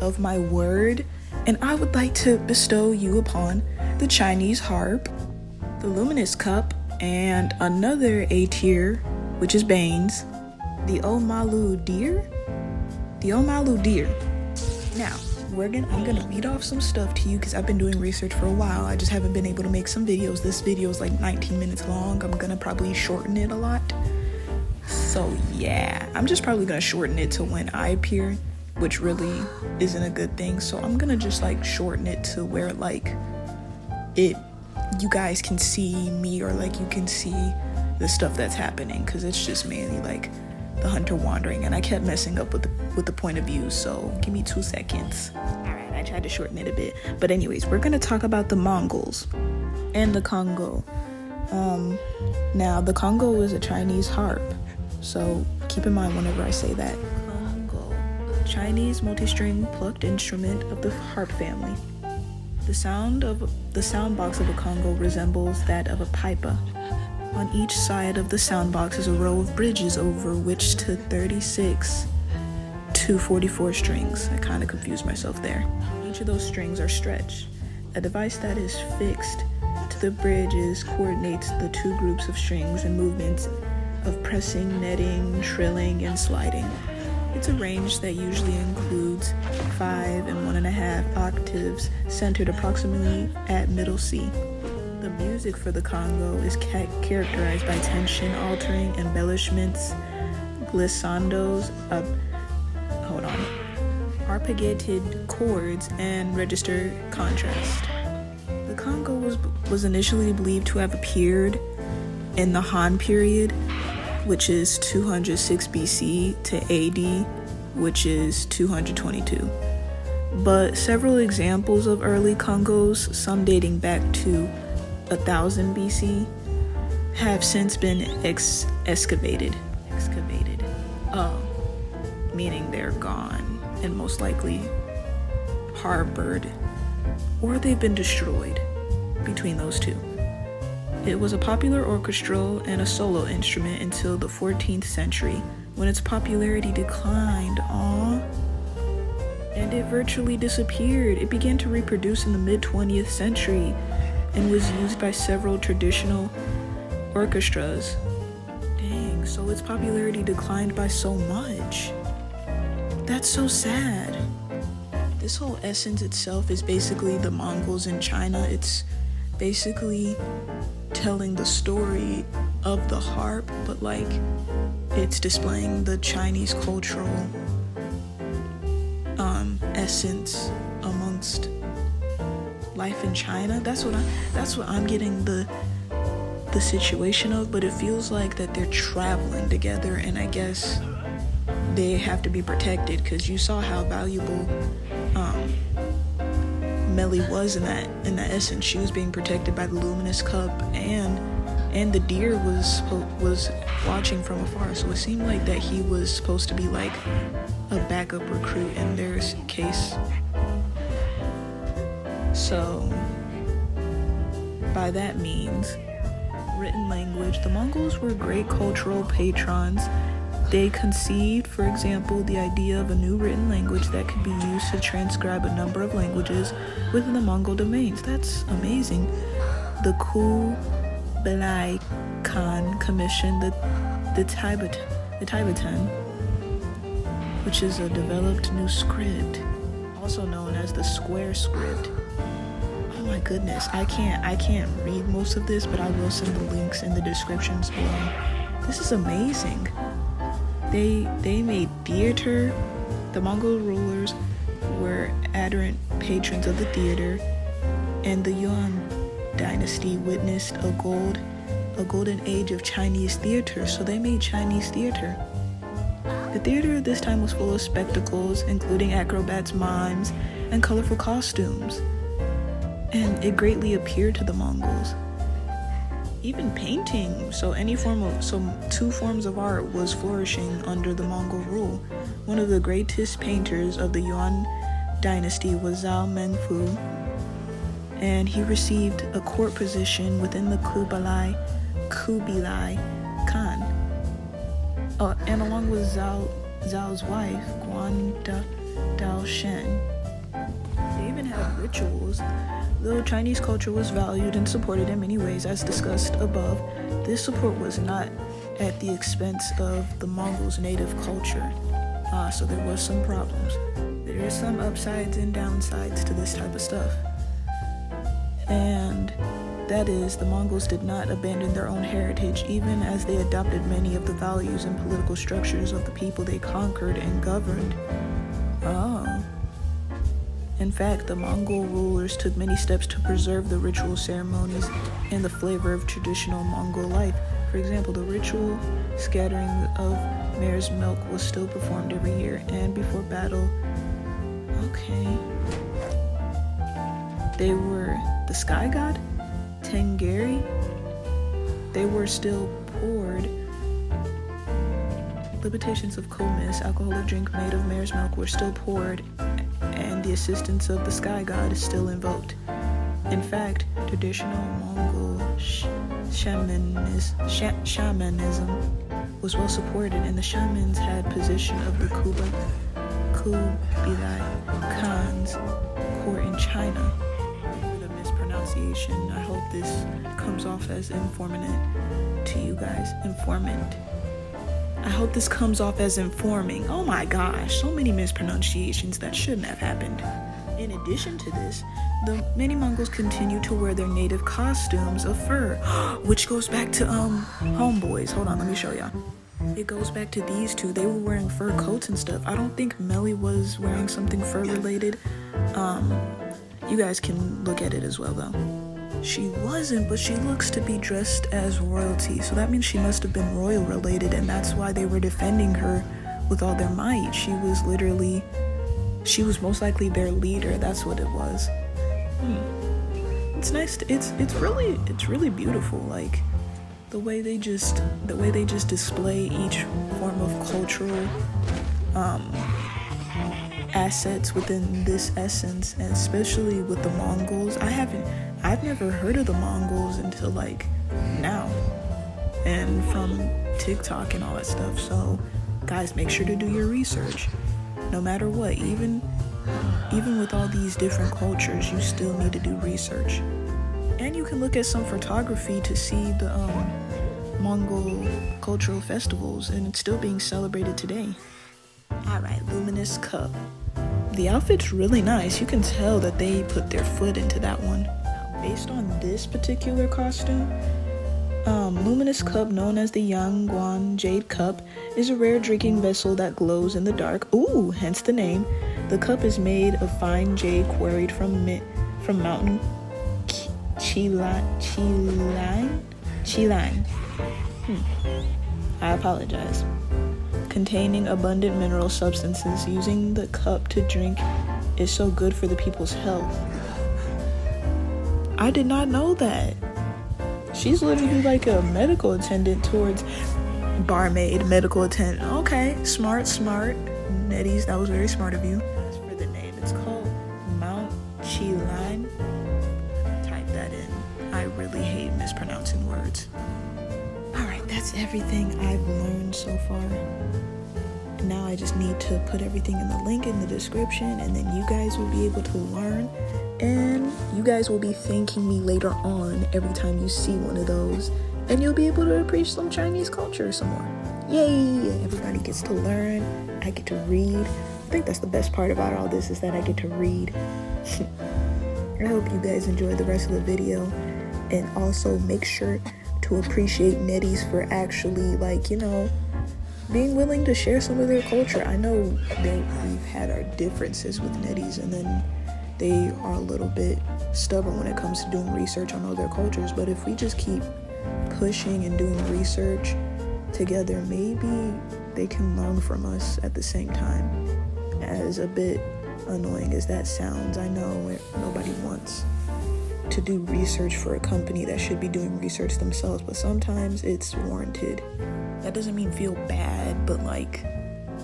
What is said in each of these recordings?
of my word, and I would like to bestow you upon the Chinese harp, the luminous cup, and another A tier, which is Bane's, the Omalu deer. Now, I'm gonna read off some stuff to you because I've been doing research for a while. I just haven't been able to make some videos. This video is like 19 minutes long. I'm gonna probably shorten it a lot. So yeah, I'm just probably gonna shorten it to when I appear, which really isn't a good thing. So I'm gonna just like shorten it to where like you guys can see me, or like you can see the stuff that's happening, because it's just mainly like the hunter wandering, and I kept messing up with the point of view, so give me 2 seconds. Alright, I tried to shorten it a bit, but anyways, we're gonna talk about the Mongols and the Congo. Now the Congo is a Chinese harp, so keep in mind whenever I say that. Congo, Chinese multi-string plucked instrument of the harp family. The sound box of a Congo resembles that of a pipa. On each side of the sound box is a row of bridges over which to 36 to 44 strings. I kind of confused myself there. Each of those strings are stretched. A device that is fixed to the bridges coordinates the 2 groups of strings and movements of pressing, netting, trilling, and sliding. It's a range that usually includes 5 and 1.5 octaves centered approximately at middle C. The music for the Congo is characterized by tension-altering embellishments, glissandos, arpeggiated chords, and register contrast. The Congo was initially believed to have appeared in the Han period, which is 206 BC to AD, which is 222. But several examples of early Congos, some dating back to 1000 BC, have since been excavated, meaning they're gone and most likely harbored, or they've been destroyed, between those two. It was a popular orchestral and a solo instrument until the 14th century, when its popularity declined, and it virtually disappeared. It began to reproduce in the mid-20th century and was used by several traditional orchestras. Dang, so its popularity declined by so much. That's so sad. This whole essence itself is basically the Mongols in China. It's basically telling the story of the harp, but like it's displaying the Chinese cultural essence amongst life in China. That's what I'm getting the situation of, but it feels like that they're traveling together, and I guess they have to be protected, because you saw how valuable Melly was in that essence. She was being protected by the luminous cup, and the deer was watching from afar, so it seemed like that he was supposed to be like a backup recruit in their case. So by that means, written language, the Mongols were great cultural patrons. They conceived, for example, the idea of a new written language that could be used to transcribe a number of languages within the Mongol domains. That's amazing. The Kublai Khan commissioned the Tibetan, which is a developed new script, also known as the square script. Oh my goodness, I can't read most of this, but I will send the links in the descriptions below. This is amazing. They made theater. The Mongol rulers were ardent patrons of the theater, and the Yuan dynasty witnessed a golden age of Chinese theater, so they made Chinese theater. The theater at this time was full of spectacles, including acrobats, mimes, and colorful costumes, and it greatly appealed to the Mongols. Even painting, so 2 forms of art was flourishing under the Mongol rule. One of the greatest painters of the Yuan dynasty was Zhao Mengfu, and he received a court position within the Kublai Khan. And along with Zhao's wife, Guan Daoshen, have rituals. Though Chinese culture was valued and supported in many ways, as discussed above, this support was not at the expense of the Mongols' native culture. So there was some problems. There are some upsides and downsides to this type of stuff. And that is, the Mongols did not abandon their own heritage, even as they adopted many of the values and political structures of the people they conquered and governed. In fact, the Mongol rulers took many steps to preserve the ritual ceremonies and the flavor of traditional Mongol life. For example, the ritual scattering of mare's milk was still performed every year, and before battle, they were the sky god, Tengeri. They were still poured. Libatations of kumis, alcoholic drink made of mare's milk, were still poured, and the assistance of the sky god is still invoked. In fact, traditional Mongol shamanism was well supported, and the shamans had position of the Kubilai Khan's court in China. For the mispronunciation, I hope this comes off as informative to you guys. Informant. I hope this comes off as informing. Oh my gosh, so many mispronunciations that shouldn't have happened. In addition to this, the many Mongols continue to wear their native costumes of fur, which goes back to homeboys. Hold on, let me show y'all. It goes back to these two. They were wearing fur coats and stuff. I don't think Melly was wearing something fur related. You guys can look at it as well though. She wasn't, but she looks to be dressed as royalty, so that means she must have been royal related, and that's why they were defending her with all their might. She was most likely their leader. That's what it was. It's nice. It's really beautiful. Like the way they just display each form of cultural assets within this essence, and especially with the Mongols. I've never heard of the Mongols until like now, and from TikTok and all that stuff. So guys, make sure to do your research. No matter what, even with all these different cultures, you still need to do research. And you can look at some photography to see the Mongol cultural festivals, and it's still being celebrated today. Alright, luminous cup. The outfit's really nice. You can tell that they put their foot into that one. Now, based on this particular costume, luminous cup, known as the Yangguan Jade Cup, is a rare drinking vessel that glows in the dark. Ooh, hence the name. The cup is made of fine jade quarried from Mountain Chiline. I apologize. Containing abundant mineral substances. Using the cup to drink is so good for the people's health. I did not know that. She's literally like a medical attendant towards barmaid, medical attendant. Okay, smart. Netties, that was very smart of you. As for the name, it's called Mount Chiline. Type that in. I really hate mispronouncing words. Alright, that's everything I've learned so far. Now I just need to put everything in the link in the description, and then you guys will be able to learn, and you guys will be thanking me later on every time you see one of those, and you'll be able to appreciate some Chinese culture some more. Yay! Everybody gets to learn. I get to read. I think that's the best part about all this, is that I get to read. I hope you guys enjoy the rest of the video, and also make sure to appreciate Netties for actually, like, being willing to share some of their culture. I know that we've had our differences with Netties, and then they are a little bit stubborn when it comes to doing research on other cultures, but if we just keep pushing and doing research together, maybe they can learn from us at the same time. As a bit annoying as that sounds, I know nobody wants to do research for a company that should be doing research themselves, but sometimes it's warranted. That doesn't mean feel bad, but like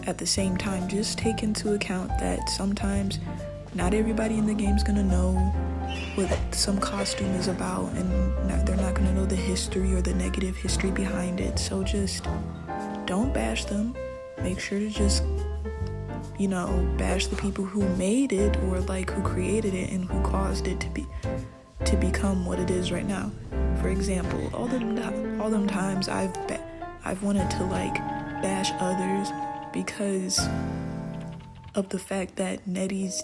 at the same time, just take into account that sometimes not everybody in the game's gonna know what some costume is about, and they're not gonna know the history or the negative history behind it. So just don't bash them. Make sure to just you know, bash the people who made it or like who created it and who caused it to become what it is right now. For example, all them times I've wanted to like bash others because of the fact that Netties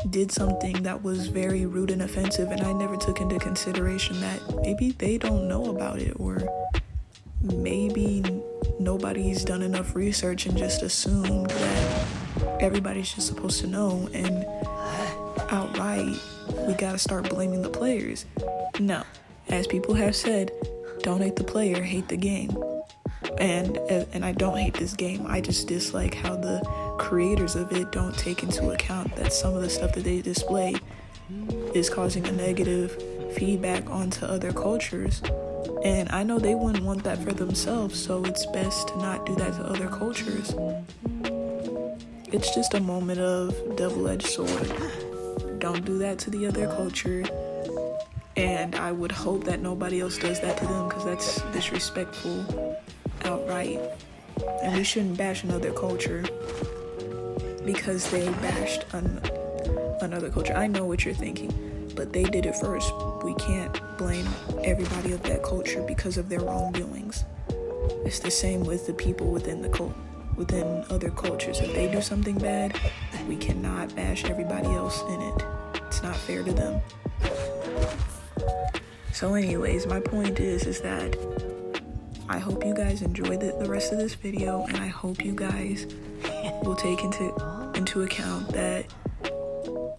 did something that was very rude and offensive, and I never took into consideration that maybe they don't know about it, or maybe nobody's done enough research and just assumed that everybody's just supposed to know, and outright we gotta start blaming the players. No, as people have said, don't hate the player, hate the game. And I don't hate this game, I just dislike how the creators of it don't take into account that some of the stuff that they display is causing a negative feedback onto other cultures. And I know they wouldn't want that for themselves, so it's best to not do that to other cultures. It's just a moment of double-edged sword. Don't do that to the other culture, and I would hope that nobody else does that to them, because that's disrespectful outright. And we shouldn't bash another culture because they bashed another culture. I know what you're thinking, but they did it first. We can't blame everybody of that culture because of their wrongdoings. It's the same with the people within other cultures. If they do something bad, we cannot bash everybody else in it. It's not fair to them. So anyways, my point is that I hope you guys enjoyed the rest of this video, and I hope you guys will take into account that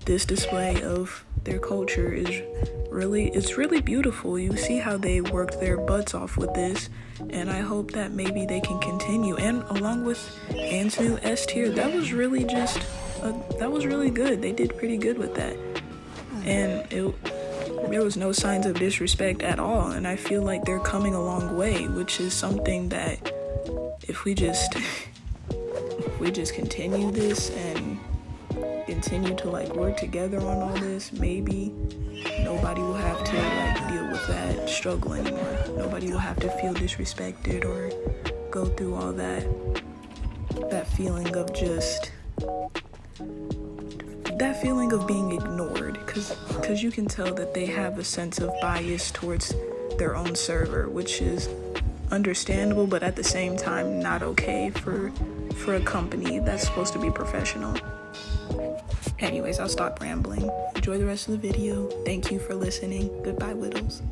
this display of their culture is really beautiful. You see how they worked their butts off with this, and I hope that maybe they can continue. And along with Anne's new S tier, that was really good. They did pretty good with that, and there was no signs of disrespect at all, and I feel like they're coming a long way, which is something that if we just continue this and continue to like work together on all this, maybe nobody will have to like deal with that struggle anymore. Nobody will have to feel disrespected or go through all that feeling of being ignored, because you can tell that they have a sense of bias towards their own server, which is understandable, but at the same time not okay for a company that's supposed to be professional. Anyways, I'll stop rambling. Enjoy the rest of the video. Thank you for listening. Goodbye, Widows.